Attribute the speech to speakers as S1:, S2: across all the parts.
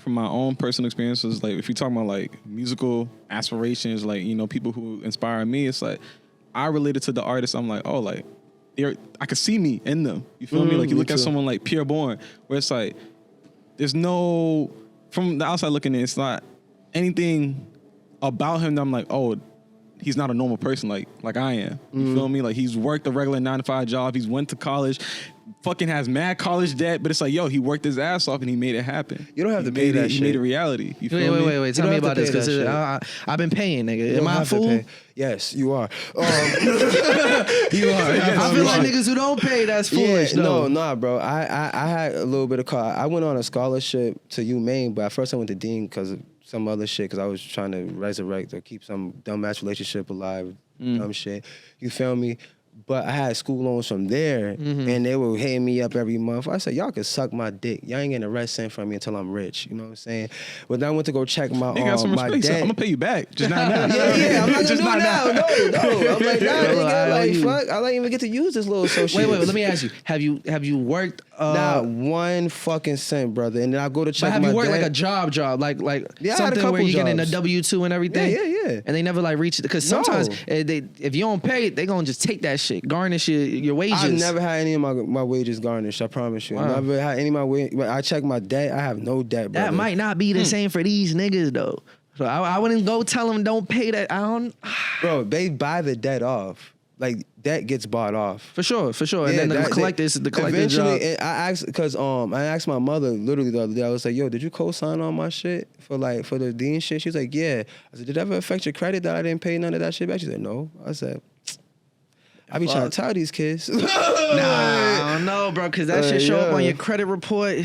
S1: from my own personal experiences, like if you're talking about like musical aspirations, like, you know, people who inspire me, it's like I related to the artists. I'm like, oh, like I could see me in them. You feel me? Like you look at someone like Pierre Bourne, where it's like there's no, from the outside looking in, it's not anything about him that I'm like, oh, he's not a normal person like I am. You feel me? Like he's worked a regular 9-to-5 job. He's went to college, fucking has mad college debt, but it's like, yo, he worked his ass off and he made it happen.
S2: You don't have to pay that shit.
S1: He made it reality. You feel me?
S3: Wait. Tell me about this, because I've been paying, nigga. Am I a fool?
S2: Yes, you are.
S3: You are. I feel like niggas who don't pay, that's foolish.
S2: No, nah, bro. I had a little bit of I went on a scholarship to UMaine, but at first I went to Dean because of some other shit, because I was trying to resurrect or keep some dumbass relationship alive, dumb shit. You feel me? But I had school loans from there, and they were hitting me up every month. I said, y'all can suck my dick. Y'all ain't getting a red cent from me until I'm rich. You know what I'm saying? But then I went to go check my my debt.
S1: I'm gonna pay you back. Just not now.
S2: Yeah, I'm not gonna do it now. No. I'm like, nah, nigga, like, fuck. I don't even get to use this little associate.
S3: Wait, let me ask you. Have you worked?
S2: Not one fucking cent, brother. And then I go to check my debt.
S3: But have you worked like a job, like something where you get in a W-2 and everything?
S2: Yeah.
S3: And they never like reach it, because sometimes if you don't pay, they gonna just take that shit, garnish your wages.
S2: I've never had any of my wages garnished. I promise you.
S3: Wow.
S2: I've never had any of my wages. I check my debt. I have no debt, brother.
S3: That might not be the same for these niggas though. So I wouldn't go tell them don't pay that. I don't.
S2: Bro, they buy the debt off. Like debt gets bought off. For sure.
S3: Yeah, and then the collector's job.
S2: Eventually, I asked my mother literally the other day. I was like, "Yo, did you co-sign on my shit for the Dean shit?" She was like, "Yeah." I said, "Did it ever affect your credit that I didn't pay none of that shit back?" She said, "No." I said, I be trying to tell these kids.
S3: Nah, I don't know, bro, because that shit show up on your credit report.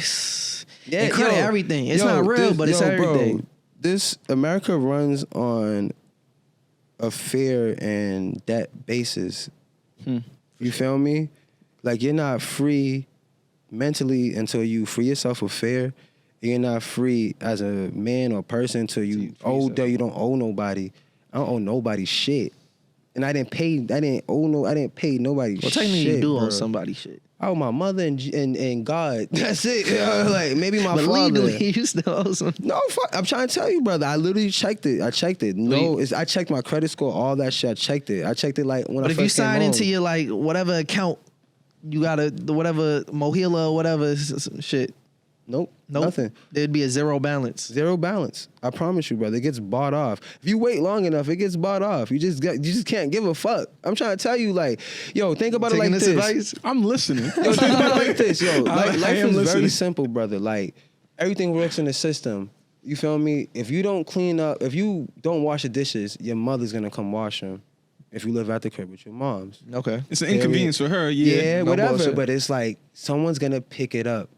S3: And credit everything. It's not real, but it's everything.
S2: Bro, this America runs on a fear and debt basis. You feel me? Like, you're not free mentally until you free yourself of fear. You're not free as a man or person until you you don't owe nobody. I don't owe nobody shit. And I didn't pay nobody shit.
S3: Well, technically you do owe somebody shit.
S2: I owe my mother and God. That's it. Like, maybe my
S3: but
S2: father.
S3: legally, you still owe some.
S2: No, fuck. I'm trying to tell you, brother. I literally checked it. No, I checked my credit score, all that shit. I checked it like when I first came home.
S3: But if you sign into your, like, whatever account, you got whatever Mohila or whatever shit.
S2: Nope. Nothing.
S3: There'd be a zero balance.
S2: Zero balance. I promise you, brother. It gets bought off. If you wait long enough, it gets bought off. You just can't give a fuck. I'm trying to tell you, like, yo, think about it like this.
S1: Advice? I'm listening.
S2: Yo, think about it like this, yo. Life is very simple, brother. Like, everything works in the system. You feel me? If you don't clean up, if you don't wash the dishes, your mother's gonna come wash them. If you live at the crib with your moms.
S3: Okay.
S1: It's an inconvenience for her. Yeah,
S2: no whatever. Bullshit. But it's like someone's gonna pick it up.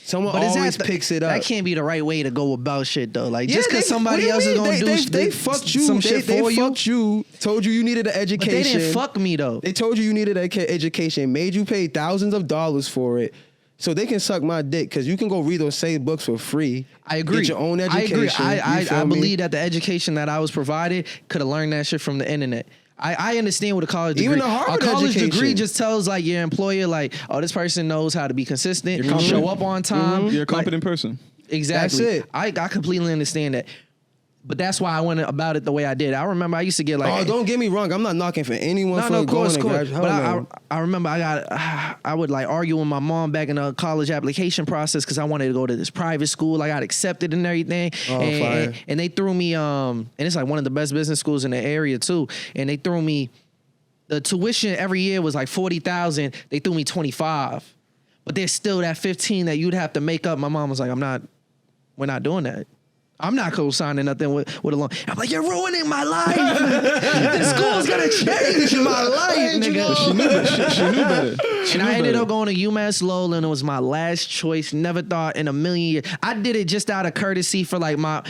S2: Someone always picks it up.
S3: That can't be the right way to go about shit, though. Like, just because somebody else is gonna
S2: they fucked you.
S3: Some shit for you.
S2: They fucked you. Told you needed an education.
S3: But they didn't fuck me though.
S2: They told you needed an education. Made you pay thousands of dollars for it. So they can suck my dick, because you can go read those same books for free.
S3: I agree.
S2: Get your own education.
S3: I agree. I believe that the education that I was provided could have learned that shit from the internet. I understand what a college degree.
S2: Even a Harvard
S3: college
S2: education.
S3: degree just tells like your employer, like, oh, this person knows how to be consistent, show up on time.
S1: You're a competent person.
S3: Exactly.
S2: That's it.
S3: I completely understand that. But that's why I went about it the way I did. I remember I used to get like...
S2: Oh, don't get me wrong. I'm not knocking for anyone for going to graduate.
S3: But I remember I would like argue with my mom back in the college application process because I wanted to go to this private school. I got accepted and everything. And they threw me... and it's like one of the best business schools in the area too. And they threw me... The tuition every year was like $40,000. They threw me $25,000. But there's still that $15,000 that you'd have to make up. My mom was like, we're not doing that. I'm not co-signing nothing with a loan. I'm like, you're ruining my life. This school's gonna change my life, nigga.
S1: She knew better.
S3: And I ended up going to UMass Lowell, and it was my last choice. Never thought in a million years. I did it just out of courtesy for like my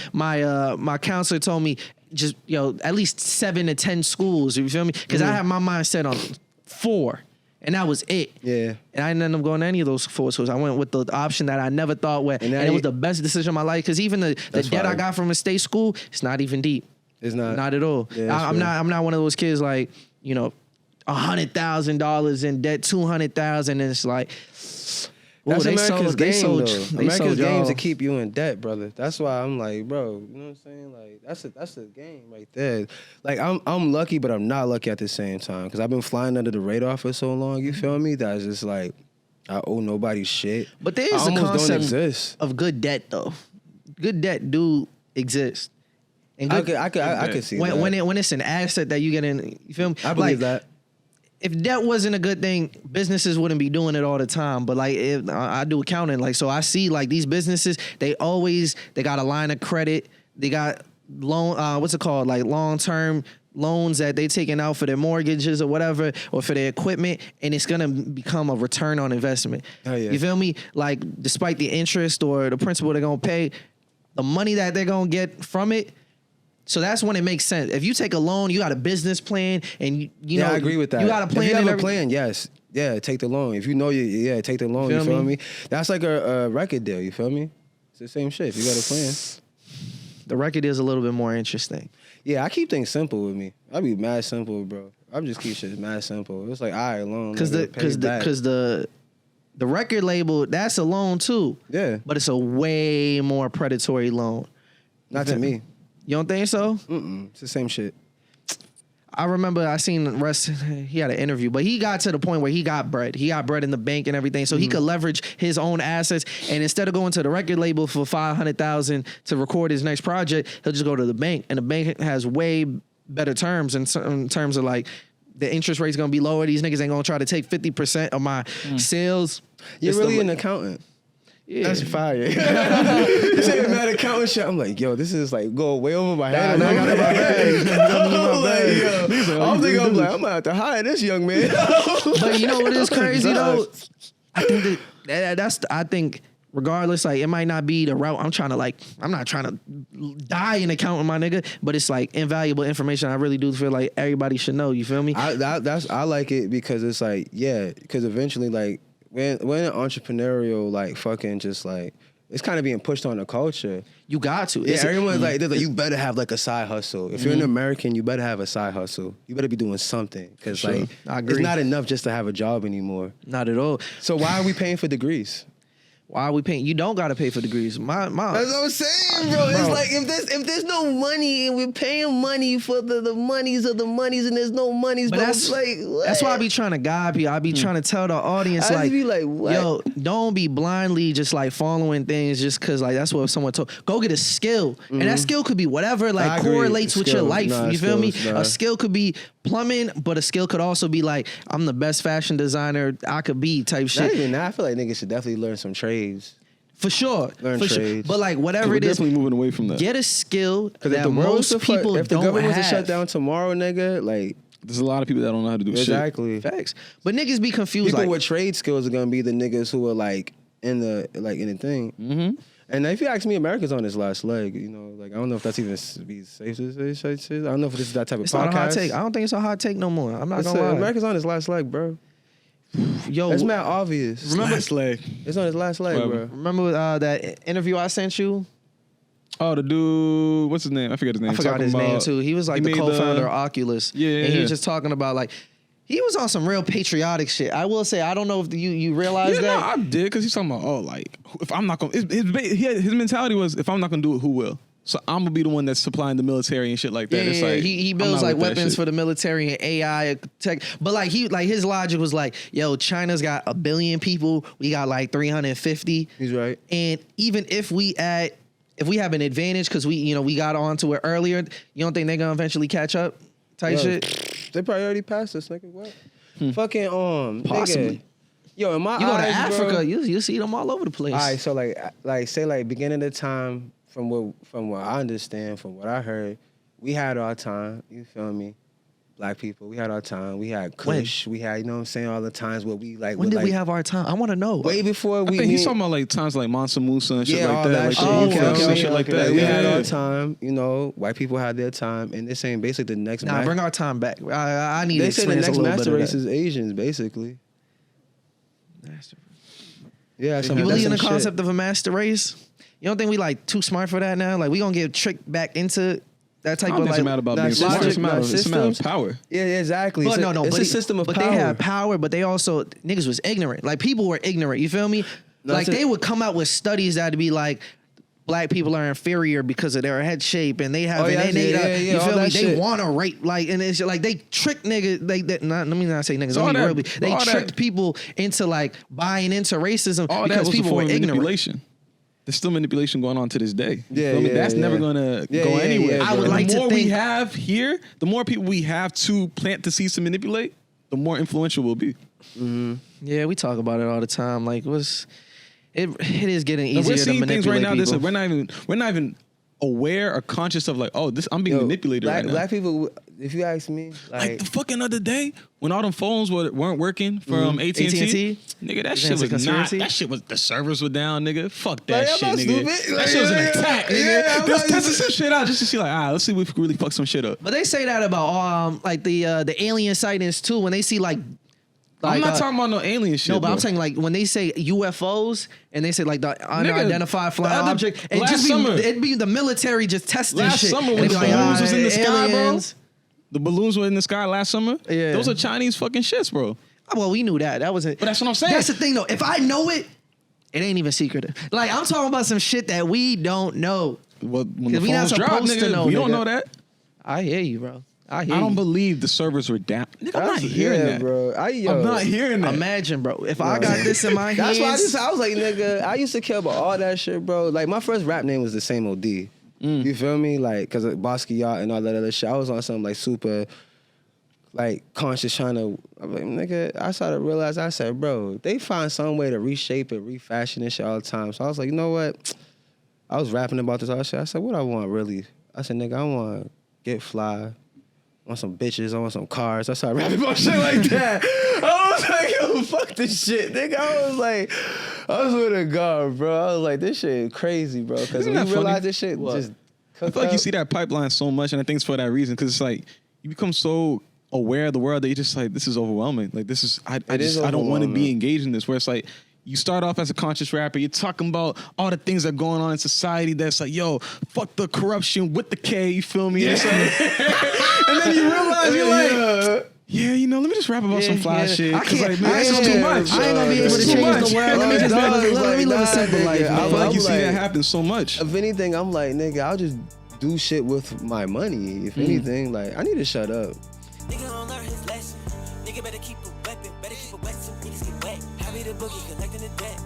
S3: counselor told me just at least 7 to 10 schools. You feel me? Because I had my mind set on 4. And that was it.
S2: Yeah.
S3: And I didn't end up going to any of those 4 schools. I went with the option that I never thought would. And it was the best decision of my life. Because even the debt I got from a state school, it's not even deep.
S2: It's not.
S3: Not at all.
S2: Yeah,
S3: I'm not one of those kids like, $100,000 in debt, $200,000. And it's like,
S2: That's
S3: they
S2: America's
S3: sold- they
S2: game,
S3: sold-
S2: though.
S3: they
S2: America's
S3: sold
S2: game
S3: y'all.
S2: is to keep you in debt, brother. That's why I'm like, bro, you know what I'm saying? Like, that's the game right there. Like, I'm lucky, but I'm not lucky at the same time because I've been flying under the radar for so long. You feel me? That's just like I owe nobody shit.
S3: But there
S2: I
S3: is a
S2: almost don't
S3: concept
S2: exist.
S3: of good debt though. Good debt do exist. And
S2: I
S3: good,
S2: could see
S3: when
S2: that.
S3: when it's an asset that you get in, you feel me?
S2: I believe that.
S3: If debt wasn't a good thing, businesses wouldn't be doing it all the time. But like, if I do accounting, like, so I see like these businesses, they got a line of credit, they got loan, what's it called, like long-term loans that they taking out for their mortgages or whatever, or for their equipment, and it's gonna become a return on investment.
S2: Oh, yeah.
S3: You feel me? Like, despite the interest or the principal they're gonna pay, the money that they're gonna get from it. So that's when it makes sense. If you take a loan, you got a business plan, and you know,
S2: I agree with that.
S3: You got a plan.
S2: If you
S3: and
S2: have a
S3: everything.
S2: plan, yes. Yeah, take the loan. If you know take the loan, you feel me? That's like a record deal, you feel me? It's the same shit. If you got a plan.
S3: The record is a little bit more interesting.
S2: Yeah, I keep things simple with me. I be mad simple, bro. I just keep shit mad simple. It's like, all right, loan.
S3: Because the record label, that's a loan too.
S2: Yeah.
S3: But it's a way more predatory loan.
S2: Not to me.
S3: You don't think so?
S2: It's the same shit.
S3: I remember I seen Russ, he had an interview, but he got to the point where he got bread. He got bread in the bank and everything, so he could leverage his own assets. And instead of going to the record label for $500,000 to record his next project, he'll just go to the bank. And the bank has way better terms in terms of like, the interest rate's gonna be lower. These niggas ain't gonna try to take 50% of my sales.
S2: You're
S3: It's
S2: really
S3: the-
S2: an accountant.
S3: Yeah.
S2: That's fire. You say mad accountant shit. I'm like, yo, this is like go way over my head.
S3: I got it in my bag.
S2: I'm gonna have to hire this young man.
S3: But you know what is crazy though? I think I think regardless, like, it might not be the route I'm trying to, like, I'm not trying to die in accounting, my nigga, but it's like invaluable information I really do feel like everybody should know. You feel me?
S2: I like it because it's like, yeah, because eventually, like, when entrepreneurial, like, fucking just like, it's kind of being pushed on the culture.
S3: You got to.
S2: Yeah, everyone's like, they're like, you better have like a side hustle. If you're an American, you better have a side hustle. You better be doing something because
S3: Sure.
S2: like,
S3: I agree.
S2: it's not enough just to have a job anymore.
S3: Not at all.
S2: So why are we paying for degrees?
S3: Why are we paying? You don't gotta pay for degrees. My
S2: That's what I'm saying, bro. It's like if there's no money and we're paying money for the monies of the monies and there's no monies,
S3: But
S2: bro,
S3: that's
S2: like what?
S3: That's why I be trying to guide people. I be trying to tell the audience,
S2: I
S3: like,
S2: be like, what?
S3: yo, don't be blindly just like following things just because like that's what someone told. Go get a skill, and that skill could be whatever
S2: I
S3: like
S2: agree.
S3: correlates with your
S2: Skill.
S3: life.
S2: Nah,
S3: You feel me?
S2: skills, nah.
S3: A skill could be plumbing, but a skill could also be like, I'm the best fashion designer I could be type
S2: Not
S3: shit.
S2: even that. I feel like niggas should definitely learn some trades.
S3: For sure.
S2: Learn
S3: For sure.
S2: trades.
S3: But like whatever
S1: We're
S3: it is,
S1: definitely moving away from that.
S3: get a skill
S2: Because if
S3: that
S2: the world was
S3: most people
S2: if the
S3: don't
S2: government was to
S3: have.
S2: shut down tomorrow, nigga, like
S1: There's a lot of people that don't know how to do
S2: exactly.
S3: Facts. But niggas be confused
S2: People
S3: like,
S2: with trade skills are gonna be the niggas who are like in the thing.
S1: Mm-hmm.
S2: And if you ask me, America's on its last leg. You know, like I don't know if that's even be safe to say shit. I don't know if this is that type of
S3: it's
S2: podcast.
S3: not a hot take. I don't think it's a hot take no more. I'm not gonna lie.
S2: America's on its last leg, bro.
S3: Yo,
S2: It's mad obvious.
S3: remember
S1: Last leg.
S2: It's on its last leg,
S1: Whatever.
S2: bro.
S3: remember that interview I sent you?
S1: Oh, the dude, what's his name? I forget his name.
S3: I forgot
S1: Talking
S3: his name
S1: about-
S3: too. He was like
S1: he
S3: the
S1: made
S3: co-founder of Oculus.
S1: Yeah,
S3: And he
S1: yeah.
S3: was just talking about like, he was on some real patriotic shit. I will say, I don't know if you realize
S1: Yeah,
S3: that.
S1: no, I did because he's talking about like if I'm not gonna. His mentality was if I'm not gonna do it, who will? So I'm gonna be the one that's supplying the military and shit like that.
S3: Yeah,
S1: It's
S3: yeah,
S1: like,
S3: he
S1: I'm
S3: builds
S1: not
S3: like
S1: with that
S3: weapons
S1: shit.
S3: for the military and AI tech. But like his logic was like, yo, China's got 1 billion people. We got like 350.
S2: He's right.
S3: And even if we have an advantage because we got onto it earlier, you don't think they're gonna eventually catch up? Type
S2: Yo,
S3: shit.
S2: They probably already passed us, nigga. What? Fucking
S3: Possibly.
S2: nigga. Yo, in my
S3: You go to
S2: eyes,
S3: Africa,
S2: bro,
S3: you see them all over the place.
S2: all right, so like say like beginning of time from what I understand, from what I heard, we had our time. You feel me? Black people, we had our time. We had Kush. We had, you know what I'm saying, all the times where we like.
S3: when did we have our time? I want to know.
S2: way before
S1: I
S2: we?
S1: think he's talking about like times like Mansa Musa and shit
S2: yeah,
S1: like
S2: all
S1: that.
S2: that
S1: Like,
S2: shit.
S3: Oh,
S1: you know what I'm saying?
S3: okay,
S1: Shit like
S3: okay.
S1: that.
S2: We had
S1: Yeah.
S2: our time. You know, white people had their time, and they're saying basically the next.
S3: Nah, bring our time back. I need to
S2: They say the
S3: experience
S2: next
S3: a little
S2: master
S3: bit
S2: race
S3: of
S2: is Asians, basically.
S3: that.
S2: Yeah,
S3: You believe in the concept of a master race? You don't think we like too smart for that now? Like we gonna get tricked back into that
S1: I
S3: type
S1: don't
S3: of
S1: think it's
S3: like.
S1: a matter about
S2: Nah,
S1: being smart.
S2: logic,
S1: It's a matter
S2: nah,
S1: of
S2: systems.
S1: power.
S2: Yeah, exactly.
S3: But
S2: It's a system of
S3: but
S2: power.
S3: they had power, but they also niggas was ignorant. Like people were ignorant. You feel me? Like they would come out with studies that'd be like, black people are inferior because of their head shape, and they have you feel me? They want to rape, like, and it's like they trick niggas. Let me not say niggas. They tricked people into like buying into racism because people were ignorant.
S1: Manipulation. There's still manipulation going on to this day. That's never gonna go anywhere. I would like to think the more we have here, the more people we have to plant the seeds to manipulate, the more influential we'll be.
S3: Mm-hmm. Yeah, we talk about it all the time. Like, it is getting easier
S1: we're seeing
S3: to manipulate
S1: things right now.
S3: people.
S1: We're not even aware or conscious of like, oh, I'm being manipulated right now.
S2: Black people, if you ask me,
S1: like the fucking other day when all them phones weren't working from AT&T, nigga, that shit was not. That shit was the servers were down, nigga. Fuck that shit, nigga. That shit was an attack, nigga. Let's test some shit out just to see like, let's see if we can really fuck some shit up.
S3: But they say that about like the alien sightings too. When they see like
S1: I'm not talking about no alien shit.
S3: No, but I'm saying like when they say UFOs and they say like the unidentified flying object, it'd be the military just testing
S1: last
S3: shit.
S1: Last summer when the balloons was in the sky, bro. The balloons were in the sky last summer. Yeah, those are Chinese fucking shits, bro.
S3: Well, we knew that. That wasn't.
S1: But that's what I'm saying.
S3: That's the thing, though. If I know it, it ain't even secretive. Like I'm talking about some shit that we don't know.
S1: Well, when the phones drop, nigga, we don't know that.
S3: I hear you, bro. I
S1: don't believe the servers were down. Nigga, I'm not hearing that,
S2: bro.
S1: I'm not hearing that.
S3: Imagine, bro. If I got this in my hands.
S2: That's why I was like, nigga, I used to care about all that shit, bro. Like, my first rap name was the same OD. You feel me? Like, because of Basquiat and all that other shit. I was on something, like, super, like, conscious trying to, I'm like, nigga, I started to realize, I said, bro, they find some way to reshape it, refashion this shit all the time. So I was like, you know what? I was rapping about this all shit. I said, what I want, really? I said, nigga, I want to get fly. I want some bitches, I want some cars. I started rapping about shit like that. I was like, yo, fuck this shit, nigga. I was with a God, bro. I was like, this shit crazy, bro. Because when you realize this shit just
S1: I feel like you see that pipeline so much, and I think it's for that reason, because it's like, you become so aware of the world that you're just like, this is overwhelming. Like, this is, I don't want to be engaged in this, where it's like, you start off as a conscious rapper, you're talking about all the things that are going on in society that's like, yo, fuck the corruption with the K, you feel me? Yeah. And then you realize, you're like, yeah, you know, let me just rap about some fly shit. Because like, man, this is too much.
S3: I ain't gonna be able to change the world. Let me live a simple life.
S1: I feel like you see that happen so much.
S2: If anything, I'm like, nigga, I'll just do shit with my money. If anything, like, I need to shut up.
S4: Nigga don't learn his lesson. Nigga better keep a weapon. Better keep a weapon so niggas get wet. Happy the boogie collecting the debt.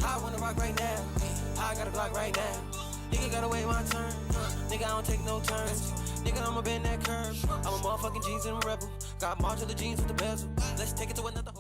S4: I wanna rock right now. I got a block right now. Nigga gotta wait my turn. Nigga, I don't take no turns. Nigga, I'ma bend that curve. I'm a motherfucking jeans and rebel. Got modular jeans with the bezel. Let's take it to another.